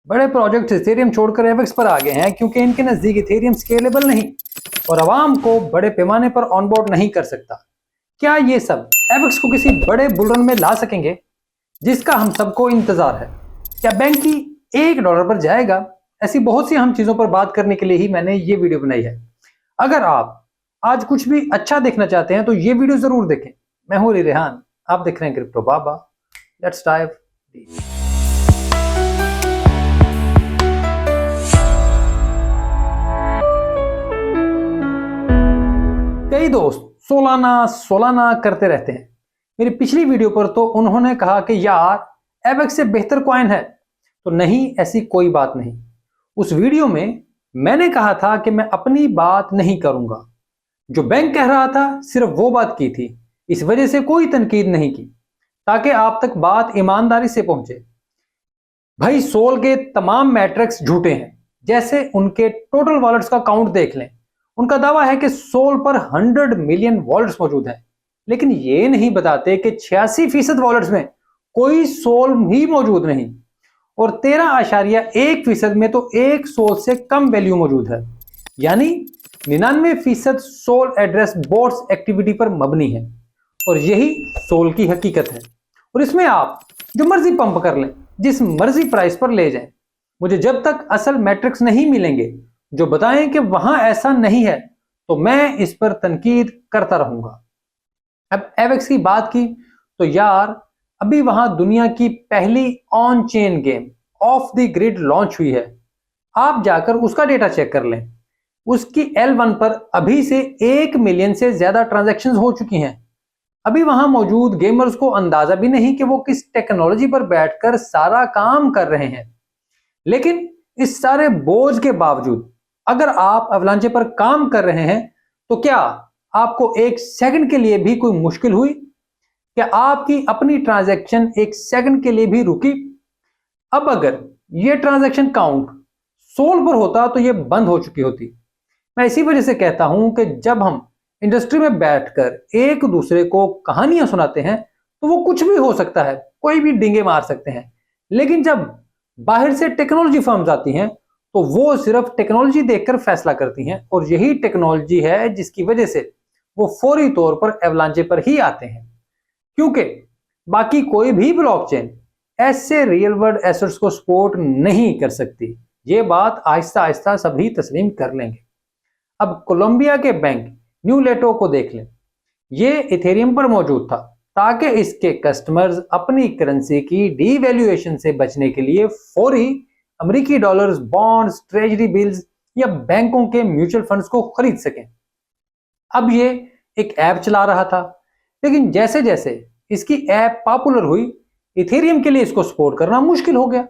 बड़े project Ethereum छोड़कर एवेक्स पर आ गए हैं क्योंकि इनके नजदीक इथेरियम स्केलेबल नहीं और आवाम को बड़े पैमाने पर ऑनबोर्ड नहीं कर सकता। क्या ये सब एवेक्स को किसी बड़े बुलरन में ला सकेंगे जिसका हम सबको इंतजार है? क्या बैंक की $1 पर जाएगा? ऐसी बहुत सी हम चीजों पर बात करने के लिए ही मैंने ये वीडियो बनाई है। अगर आप आज कुछ भी अच्छा देखना चाहते हैं तो ये वीडियो जरूर देखें। मैं हूं रेहान, आप देख रहे हैं crypto Baba. Let's dive deep. कई दोस्त सोलाना करते रहते हैं। मेरी पिछली वीडियो पर तो उन्होंने कहा कि यार एवेक्स से बेहतर कॉइन है, तो नहीं, ऐसी कोई बात नहीं। उस वीडियो में मैंने कहा था कि मैं अपनी बात नहीं करूंगा, जो बैंक कह रहा था सिर्फ वो बात की थी, इस वजह से कोई तनकीद नहीं की ताकि आप तक बात ईमानदारी से पहुंचे। भाई सोल के तमाम मैट्रिक्स झूठे हैं। जैसे उनके टोटल वॉलेट्स का काउंट देख लें। उनका दावा है कि सोल पर 100 मिलियन वॉलेट्स मौजूद हैं, लेकिन ये नहीं बताते कि 86% वॉलेट्स में कोई सोल ही मौजूद नहीं और 13.1% में तो एक सोल से कम वैल्यू मौजूद है। यानी 99% सोल एड्रेस बोट्स एक्टिविटी पर मबनी है और यही सोल की हकीकत है। और इसमें आप जो मर्जी पंप कर लें, जिस मर्जी प्राइस पर ले जाएं, मुझे जब तक असल मैट्रिक्स नहीं मिलेंगे जो बताएं कि वहां ऐसा नहीं है, तो मैं इस पर तनकीद करता रहूंगा। अब एवेक्स की बात की तो यार, अभी वहां दुनिया की पहली on chain game of the grid launch हुई है। आप जाकर उसका डेटा चेक कर लें। उसकी L1 पर अभी से 1 मिलियन से ज्यादा ट्रांजैक्शंस हो चुकी हैं। अभी वहां मौजूद गेमर्स को अंदाजा भी नहीं कि वो किस टेक्नोलॉजी पर बैठकर सारा काम कर रहे हैं। लेकिन इस सारे बोझ के बावजूद अगर आप अवलांचे पर काम कर रहे हैं, तो क्या आपको एक सेकंड के लिए भी कोई मुश्किल हुई? क्या आपकी अपनी ट्रांजैक्शन एक सेकंड के लिए भी रुकी? अब अगर ये ट्रांजैक्शन काउंट सोल पर होता तो ये बंद हो चुकी होती। मैं इसी वजह से कहता हूं कि जब हम इंडस्ट्री में बैठकर एक दूसरे को कहानियां सुनाते हैं तो वो कुछ भी हो सकता है, कोई भी डिंगे मार सकते हैं। लेकिन जब बाहर से टेक्नोलॉजी फर्म्स आती हैं तो वो सिर्फ टेक्नोलॉजी देखकर फैसला करती हैं और यही टेक्नोलॉजी है जिसकी वजह से वो फौरी तौर पर एवलांचे पर ही आते हैं, क्योंकि बाकी कोई भी ब्लॉकचेन ऐसे रियल वर्ल्ड एसेट्स को सपोर्ट नहीं कर सकती। ये बात आहिस्ता आहिस्ता सभी तस्लीम कर लेंगे। अब कोलंबिया के बैंक न्यू लेटो को देख लें। ये इथेरियम पर मौजूद था ताकि इसके कस्टमर्स अपनी करेंसी की डीवैल्यूएशन से बचने के लिए फौरी अमेरिकी डॉलर्स, बॉन्ड्स, ट्रेजरी बिल्स या बैंकों के म्यूचुअल फंड्स को खरीद सकें। अब ये एक ऐप चला रहा था, लेकिन जैसे जैसे इसकी ऐप पॉपुलर हुई, इथेरियम के लिए इसको सपोर्ट करना मुश्किल हो गया।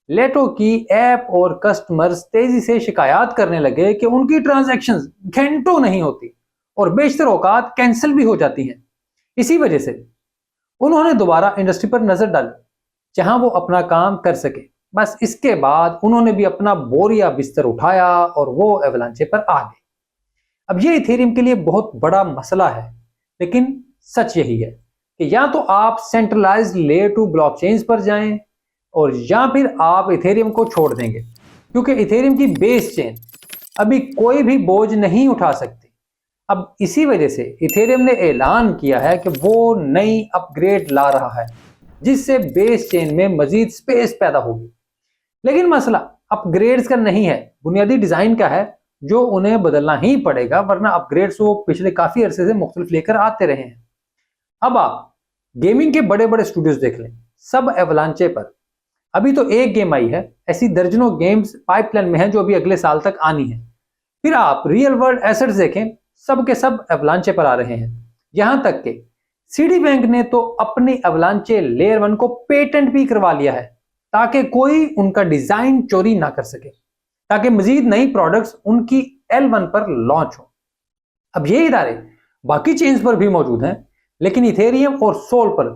लेटो की ऐप और कस्टमर्स तेजी से शिकायत करने लगे कि उनकी ट्रांजैक्शंस घंटों नहीं होती और बेशतर औकात कैंसिल भी हो जाती हैं। इसी वजह से उन्होंने दोबारा इंडस्ट्री पर नजर डाली जहां वो अपना काम कर सके। बस इसके बाद उन्होंने भी अपना बोरिया बिस्तर उठाया और वो एवलांचे पर आ गए। अब ये इथेरियम के लिए बहुत बड़ा मसला है, लेकिन सच यही है कि या तो आप सेंट्रलाइज्ड लेयर 2 ब्लॉकचेन्स पर जाएं और या फिर आप इथेरियम को छोड़ देंगे, क्योंकि इथेरियम की बेस चेन अभी कोई भी बोझ नहीं उठा सकती। अब इसी वजह से इथेरियम ने ऐलान किया है कि वो नई अपग्रेड ला रहा है जिससे बेस चेन में मजीद स्पेस पैदा होगी। लेकिन मसला अपग्रेड्स का नहीं है, बुनियादी डिजाइन का है, जो उन्हें बदलना ही पड़ेगा, वरना अपग्रेड्स वो पिछले काफी अरसे से मुख्तलिफ लेकर आते रहे हैं। अब आप गेमिंग के बड़े बड़े स्टूडियोज देख लें, सब एवलांचे पर। अभी तो एक गेम आई है, ऐसी दर्जनों गेम्स पाइपलाइन में हैं जो अभी अगले साल तक आनी है। फिर आप रियल वर्ल्ड एसेट्स देखें, सब के सब एवलांचे पर आ रहे हैं। यहां तक कि सीडी बैंक ने तो अपनी एवलांचे लेयर 1 को पेटेंट भी करवा लिया है ताकि कोई उनका डिजाइन चोरी ना कर सके, ताकि मजीद नई प्रोडक्ट्स उनकी L1 पर लॉन्च हो। अब ये इदारे बाकी चेन्स पर भी मौजूद हैं, लेकिन इथेरियम और सोल पर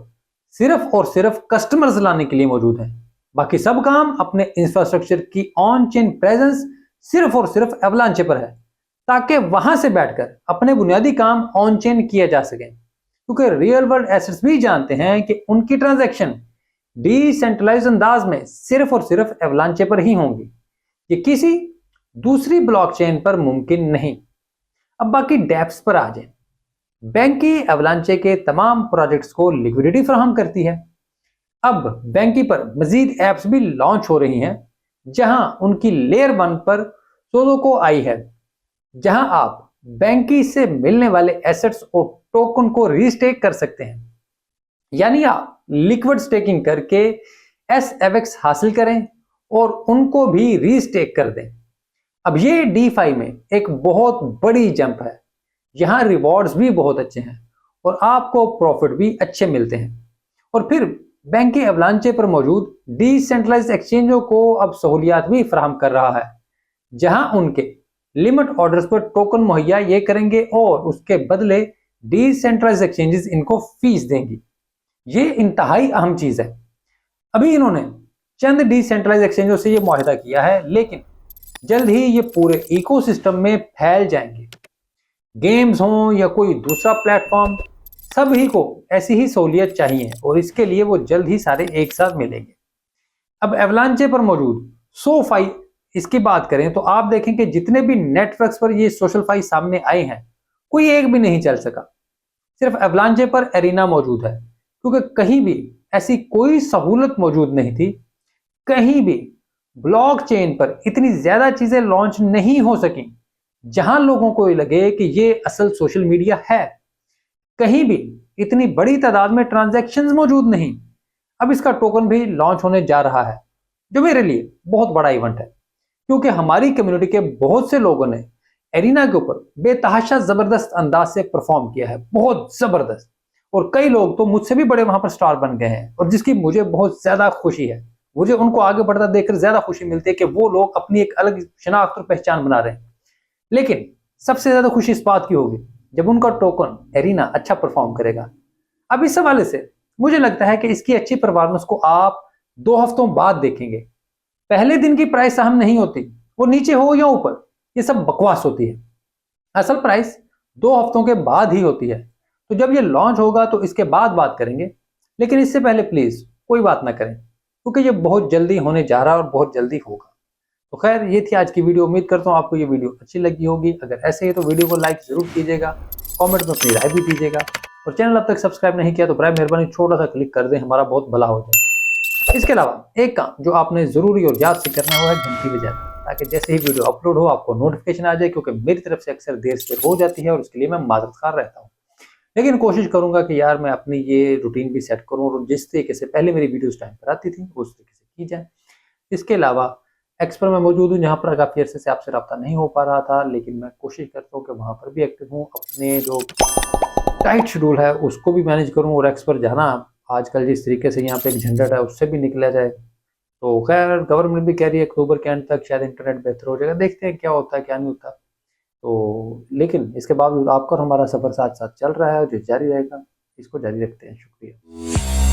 सिर्फ और सिर्फ कस्टमर्स लाने के लिए मौजूद हैं। बाकी सब काम अपने इंफ्रास्ट्रक्चर की ऑन चेन प्रेजेंस सिर्फ और सिर्फ एवलांचे पर है, ताकि वहां से बैठकर अपने बुनियादी काम ऑन चेन किया जा सके। क्योंकि रियल वर्ल्ड एसेट्स भी जानते हैं कि उनकी ट्रांजैक्शन डिसेंट्रलाइज्ड अंदाज में सिर्फ और सिर्फ एवलांचे पर ही होंगी। ये किसी दूसरी ब्लॉकचेन पर मुमकिन नहीं। अब बाकी डेप्स पर आ जाए। बैंकी एवलांचे के तमाम प्रोजेक्ट्स को लिक्विडिटी फराहम करती है। अब बैंकी पर मजीद एप्स भी लॉन्च हो रही हैं, जहां उनकी लेयर 1 पर सोलोको आई है, जहां आप बैंकी से मिलने वाले एसेट्स और टोकन को रीस्टेक कर सकते हैं। यानी आप लिक्विड स्टेकिंग करके SFX हासिल करें और उनको भी रीस्टेक कर दें। अब ये DeFi में एक बहुत बड़ी जंप है। यहां रिवॉर्ड्स भी बहुत अच्छे हैं और आपको प्रॉफिट भी अच्छे मिलते हैं। और फिर बैंक के एवलांचे पर मौजूद डिसेंट्रलाइज्ड एक्सचेंजों को अब सहूलियात भी फराहम कर रहा है, जहां उनके लिमिट ऑर्डर्स पर टोकन मुहैया ये करेंगे और उसके बदले डिसेंट्रलाइज्ड एक्सचेंजेस इनको फीस देंगी। ये इंतहाई अहम चीज है। अभी इन्होंने चंद डिसेंट्रलाइज्ड एक्सचेंजों से ये मुआहदा किया है, लेकिन जल्द ही ये पूरे इकोसिस्टम में फैल जाएंगे। गेम्स हों या कोई दूसरा प्लेटफॉर्म, सभी को ऐसी ही सहूलियत चाहिए और इसके लिए वो जल्द ही सारे एक साथ मिलेंगे। अब एवलांचे पर मौजूद सोफाई इसकी बात करें तो आप देखें कि जितने भी नेटवर्क्स पर ये सोशलफाई सामने आए हैं, कोई एक भी नहीं चल सका। सिर्फ एवलांचे पर एरिना मौजूद है, क्योंकि कहीं भी ऐसी कोई सहूलत मौजूद नहीं थी। कहीं भी ब्लॉकचेन पर इतनी ज्यादा चीजें लॉन्च नहीं हो सकी जहां लोगों को लगे कि ये असल सोशल मीडिया है। कहीं भी इतनी बड़ी तादाद में ट्रांजैक्शंस मौजूद नहीं। अब इसका टोकन भी लॉन्च होने जा रहा है, जो मेरे लिए बहुत बड़ा इवेंट है, क्योंकि हमारी कम्युनिटी के बहुत से लोगों ने एरिना के ऊपर बेतहाशा जबरदस्त अंदाज से परफॉर्म किया है, बहुत जबरदस्त। और कई लोग तो मुझसे भी बड़े वहां पर स्टार बन गए हैं, और जिसकी मुझे बहुत ज्यादा खुशी है। मुझे उनको आगे बढ़ता देखकर ज्यादा खुशी मिलती है कि वो लोग अपनी एक अलग शनाख्त और पहचान बना रहे हैं। लेकिन सबसे ज्यादा खुशी इस बात की होगी जब उनका टोकन एरिना अच्छा परफॉर्म करेगा। अब इस हवाले से मुझे लगता है कि इसकी अच्छी परफॉर्मेंस को आप 2 हफ्तों बाद देखेंगे। पहले दिन की प्राइस अहम नहीं होती, वो नीचे हो या ऊपर, ये सब बकवास होती है। असल प्राइस 2 हफ्तों के बाद ही होती है। तो जब ये लॉन्च होगा तो इसके बाद बात करेंगे, लेकिन इससे पहले प्लीज कोई बात ना करें, क्योंकि ये बहुत जल्दी होने जा रहा है और बहुत जल्दी होगा। तो खैर, ये थी आज की वीडियो। उम्मीद करता हूँ आपको ये वीडियो अच्छी लगी होगी। अगर ऐसे ही तो वीडियो को लाइक जरूर कीजिएगा, कमेंट में अपनी राय भी दीजिएगा, और चैनल अब तक सब्सक्राइब नहीं किया तो बराए मेहरबानी छोटा सा क्लिक कर दें, हमारा बहुत भला हो जाएगा। इसके अलावा एक काम जो आपने जरूरी और याद से करना है वो है घंटी बजाना, ताकि जैसे ही वीडियो अपलोड हो आपको नोटिफिकेशन आ जाए, क्योंकि मेरी तरफ से अक्सर देर से हो जाती है और उसके लिए मैं माजरतखार रहता हूँ। लेकिन कोशिश करूंगा कि यार मैं अपनी ये रूटीन भी सेट करूँ और जिस तरीके से पहले मेरी वीडियोस टाइम पर आती थी उस तरीके से की जाए। इसके अलावा एक्स पर मैं मौजूद हूँ, जहाँ पर काफ़ी अर्से से आपसे रब्ता नहीं हो पा रहा था, लेकिन मैं कोशिश करता हूँ कि वहाँ पर भी एक्टिव हूँ, अपने जो टाइट शेड्यूल है उसको भी मैनेज करूँ और एक्स पर जाना आजकल जिस तरीके से यहाँ पे एक झंझट है उससे भी निकला जाए। तो खैर, गवर्नमेंट भी कह रही है अक्टूबर के एंड तक शायद इंटरनेट बेहतर हो जाएगा, देखते हैं क्या होता है क्या नहीं होता। तो लेकिन इसके बावजूद आपका और हमारा सफर साथ साथ चल रहा है, जो जारी रहेगा, इसको जारी रखते हैं। शुक्रिया।